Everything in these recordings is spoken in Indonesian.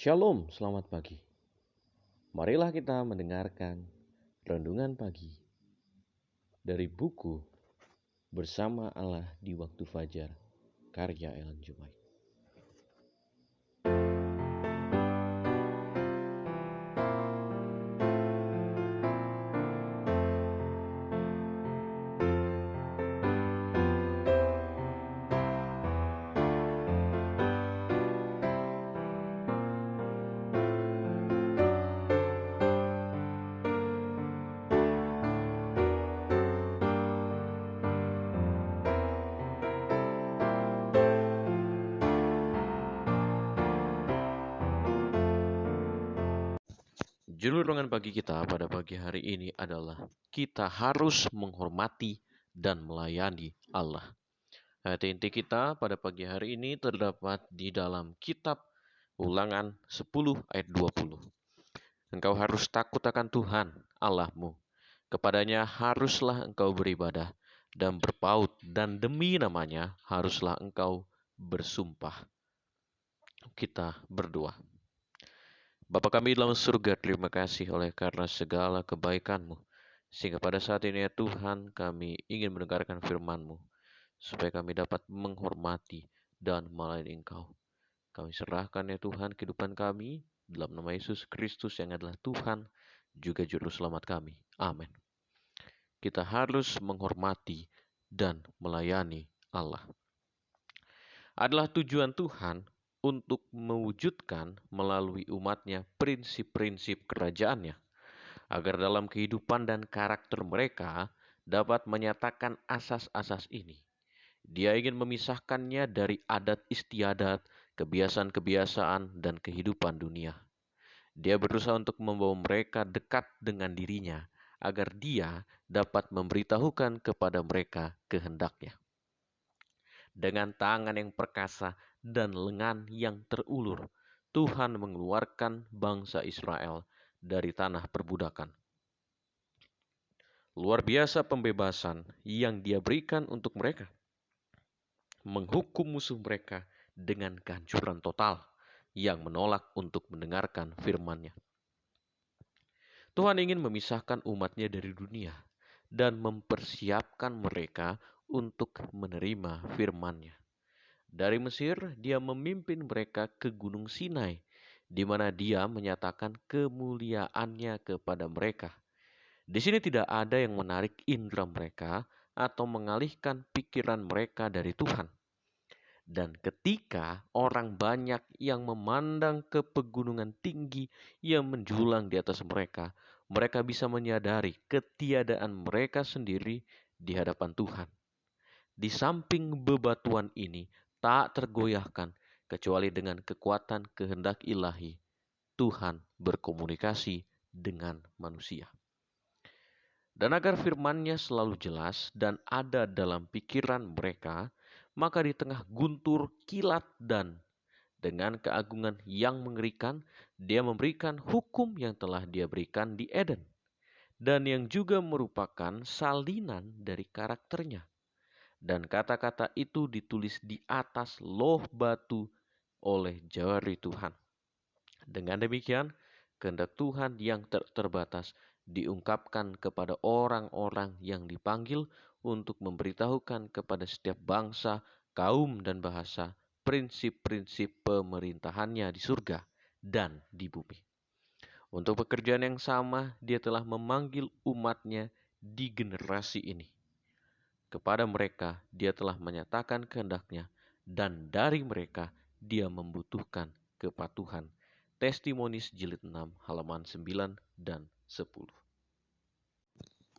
Shalom, selamat pagi. Marilah kita mendengarkan renungan pagi dari buku Bersama Allah di Waktu Fajar, karya Ellen G. White. Judul renungan pagi kita pada pagi hari ini adalah kita harus menghormati dan melayani Allah. Ayat inti kita pada pagi hari ini terdapat di dalam kitab Ulangan 10 ayat 20. Engkau harus takut akan Tuhan Allahmu. Kepadanya haruslah engkau beribadah dan berpaut, dan demi namanya haruslah engkau bersumpah. Kita berdoa. Bapa kami dalam surga, terima kasih oleh karena segala kebaikan-Mu. Sehingga pada saat ini ya Tuhan, kami ingin mendengarkan firman-Mu, supaya kami dapat menghormati dan melayani Engkau. Kami serahkan ya Tuhan kehidupan kami, dalam nama Yesus Kristus yang adalah Tuhan, juga Juru Selamat kami. Amin. Kita harus menghormati dan melayani Allah. Adalah tujuan Tuhan untuk mewujudkan melalui umatnya prinsip-prinsip kerajaannya, agar dalam kehidupan dan karakter mereka dapat menyatakan asas-asas ini. Dia ingin memisahkannya dari adat istiadat, kebiasaan-kebiasaan, dan kehidupan dunia. Dia berusaha untuk membawa mereka dekat dengan dirinya, agar dia dapat memberitahukan kepada mereka kehendaknya. Dengan tangan yang perkasa dan lengan yang terulur, Tuhan mengeluarkan bangsa Israel dari tanah perbudakan. Luar biasa pembebasan yang Dia berikan untuk mereka. Menghukum musuh mereka dengan kehancuran total yang menolak untuk mendengarkan firman-Nya. Tuhan ingin memisahkan umat-Nya dari dunia dan mempersiapkan mereka untuk menerima firman-Nya. Dari Mesir, Dia memimpin mereka ke Gunung Sinai, di mana Dia menyatakan kemuliaan-Nya kepada mereka. Di sini tidak ada yang menarik indera mereka atau mengalihkan pikiran mereka dari Tuhan. Dan ketika orang banyak yang memandang ke pegunungan tinggi yang menjulang di atas mereka, mereka bisa menyadari ketiadaan mereka sendiri di hadapan Tuhan. Di samping bebatuan ini tak tergoyahkan kecuali dengan kekuatan kehendak ilahi. Tuhan berkomunikasi dengan manusia. Dan agar firman-Nya selalu jelas dan ada dalam pikiran mereka, maka di tengah guntur, kilat, dan dengan keagungan yang mengerikan, Dia memberikan hukum yang telah Dia berikan di Eden, dan yang juga merupakan salinan dari karakternya. Dan kata-kata itu ditulis di atas loh batu oleh jari Tuhan. Dengan demikian, kehendak Tuhan yang terbatas diungkapkan kepada orang-orang yang dipanggil untuk memberitahukan kepada setiap bangsa, kaum, dan bahasa prinsip-prinsip pemerintahannya di surga dan di bumi. Untuk pekerjaan yang sama, Dia telah memanggil umat-Nya di generasi ini. Kepada mereka Dia telah menyatakan kehendak-Nya, dan dari mereka Dia membutuhkan kepatuhan. Testimonis jilid 6 halaman 9 dan 10.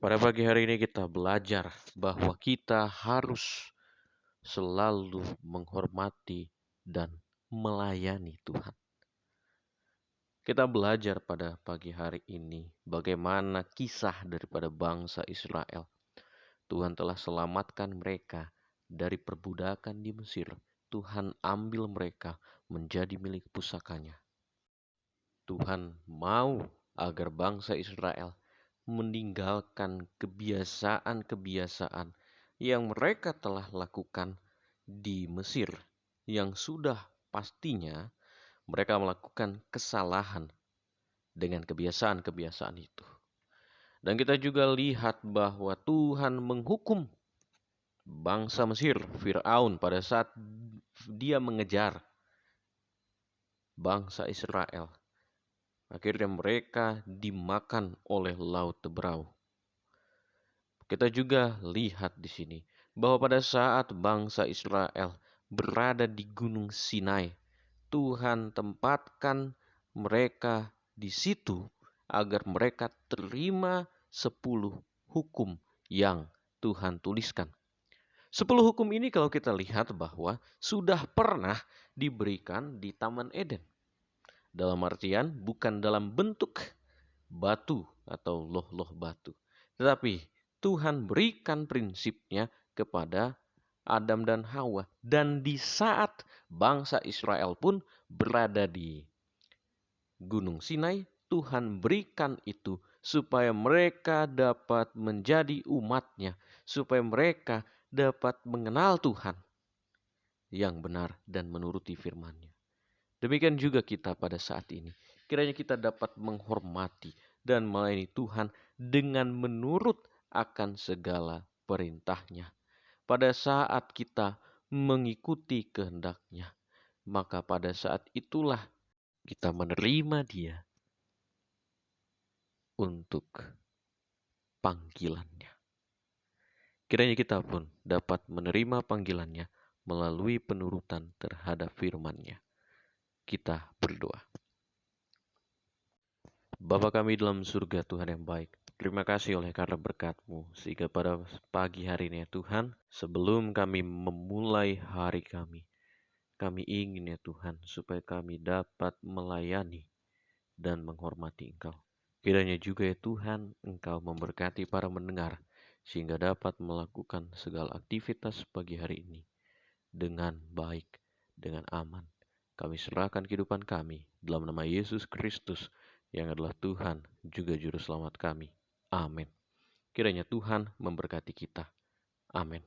Pada pagi hari ini kita belajar bahwa kita harus selalu menghormati dan melayani Tuhan. Kita belajar pada pagi hari ini bagaimana kisah daripada bangsa Israel. Tuhan telah selamatkan mereka dari perbudakan di Mesir. Tuhan ambil mereka menjadi milik pusakanya. Tuhan mau agar bangsa Israel meninggalkan kebiasaan-kebiasaan yang mereka telah lakukan di Mesir, yang sudah pastinya Mereka melakukan kesalahan dengan kebiasaan-kebiasaan itu. Dan kita juga lihat bahwa Tuhan menghukum bangsa Mesir, Firaun, pada saat dia mengejar bangsa Israel. Akhirnya mereka dimakan oleh Laut Teberau. Kita juga lihat di sini bahwa pada saat bangsa Israel berada di Gunung Sinai, Tuhan tempatkan mereka di situ agar mereka terima 10 hukum yang Tuhan tuliskan. 10 hukum ini kalau kita lihat bahwa sudah pernah diberikan di Taman Eden. Dalam artian bukan dalam bentuk batu atau loh-loh batu. Tetapi Tuhan berikan prinsipnya kepada Adam dan Hawa. Dan di saat bangsa Israel pun berada di Gunung Sinai, Tuhan berikan itu supaya mereka dapat menjadi umat-Nya, supaya mereka dapat mengenal Tuhan yang benar dan menuruti firman-Nya. Demikian juga kita pada saat ini. Kiranya kita dapat menghormati dan melayani Tuhan dengan menurut akan segala perintah-Nya. Pada saat kita mengikuti kehendak-Nya, maka pada saat itulah kita menerima Dia untuk panggilan-Nya. Kiranya kita pun dapat menerima panggilan-Nya melalui penurutan terhadap firman-Nya. Kita berdoa. Bapa kami dalam surga, Tuhan yang baik, terima kasih oleh karena berkat-Mu, sehingga pada pagi hari ini ya Tuhan, sebelum kami memulai hari kami ingin ya Tuhan, supaya kami dapat melayani dan menghormati Engkau. Kiranya juga ya Tuhan, Engkau memberkati para mendengar, sehingga dapat melakukan segala aktivitas pagi hari ini dengan baik, dengan aman. Kami serahkan kehidupan kami dalam nama Yesus Kristus yang adalah Tuhan juga Juru Selamat kami. Amin. Kiranya Tuhan memberkati kita. Amin.